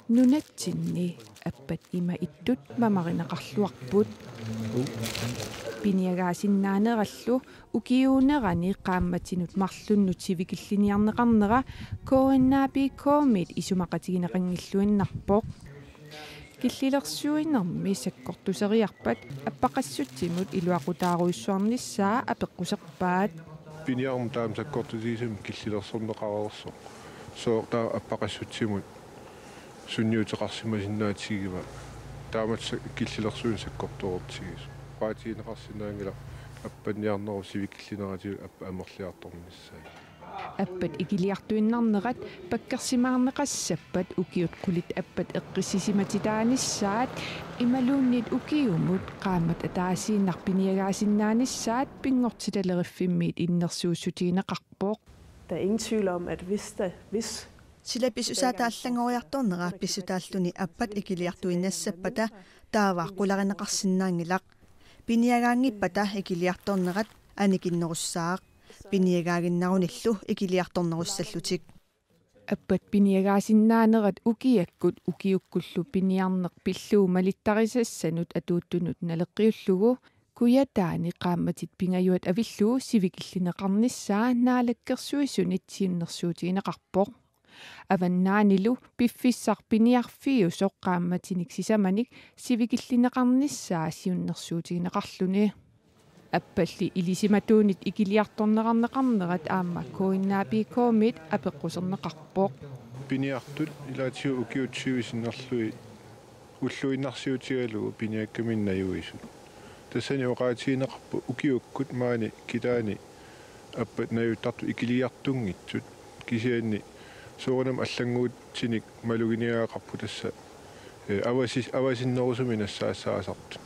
Nunatsinni appat ima ittut mamarinaqarluarput piniagaasinnaanераллу укиуунерани qaammatinut марлуннут сивикиллиниарнеқарнера коаннаапикоомит исумақатигинеқангиллуиннарпоқ киллилерсуинерми саккортусериарпат аппақассутсимут илуақутааруйссуарниссаа апеққусерпаат пиниарм таам саккортусисим киллилерсорнеқарерсо соо таа аппақассутсимут сунниутеқарсимасиннаатигива таамат киллилерсуин саккорторортигис паатиинеқарсинаангила аппанниарнеру сивикиллинератиу аппа амерлиарторниссаа аппат икилиартуиннарнерат паккерсимаарнеқассаппат укиут қулит аппат эққиссисиматитааниссаат ималууннит укиумут qaammat атаасииннарпиниагаасиннааниссаат пингортилалериффиммиит иннерсууссутигинеқарпоқ. Der er ingen tvivl om, at hvis sila pisusaataallangoриartornera pissutaalluni appat ikiliartuinnassapata taavaaqqularинеқарсинаангилақ piniagaangippata ikiliartornerat anikinnerussaaq piniagaaginnarunillu ikiliartornerussаллутик аппат пиниагаасиннаанерат укиаккут укиуккуллу пиниарнеқ пиллуу малиттарисассанут атууттунут налеққиуллугу куятаани qaammatит пингаюат авиллуу сивикиллинеқарниссаа наалаккерсуисунит сиуннерсуутигинеқарпоқ аваннаанилу пиффиссар пиниарфиу соққаамматиник сисаманик сивикиллинеқарниссаа сиуннерсуутигинеқарлуни аппалли илисиматуунит икилиарторнеқарнеқарнерат аама коиннаапикоомит апеққусернеқарпоқ пиниартут илаатиу укиутсиуисиннерлуи уллуиннарсиутигалугу пиниаккаминнаюисут тассани оqaатиинеқарпу укиуккут маани китаани аппат наюттарту икилиартунгитсут кисианни соорнам аллангуутсиник малугиниаақарпу тасса авасиннерусуминассаассаасарту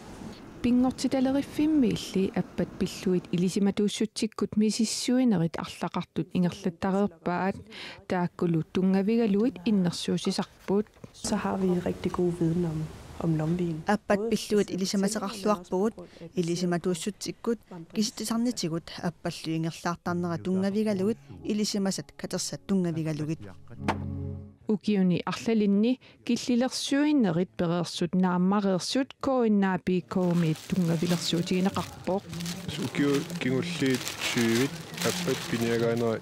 пингортиталериффиммиилли аппат пиллуит илисиматууссутсиккут мисиссуинерит арлақартут ингерлаттареерпаат тааккулу тунгавигалуит иннерсуусисарпут så har vi rigtig god viden om lomvin. appat pilluut ilisamaseqarluarpugut ilisimatuussutsikut kisittisarnitigut appalluingerlaartarnera tungavigaluit ilisimasat katersat tungavigalugit укиуни арлалинни киллилерсуиннерит переерсут нааммареерсут коиннаапикоомит тунгавилерсуутигинеқарпоқ укиу кингуллиит сюивит аппат пиниагаанера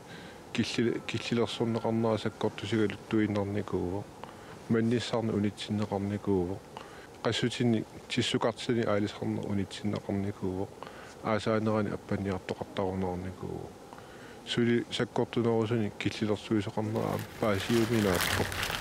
киллилерсорнеқарнера саккортусигалуттуиннарникууво манниссарна унитсиннеқарникууво qassutini tissukарсини аалисарна унитсиннеқарникууво аасаанерани аппанниартоқартарунерникууво сули саккортунерусуни киллилерсуисеқарнера паасиуминааппоқ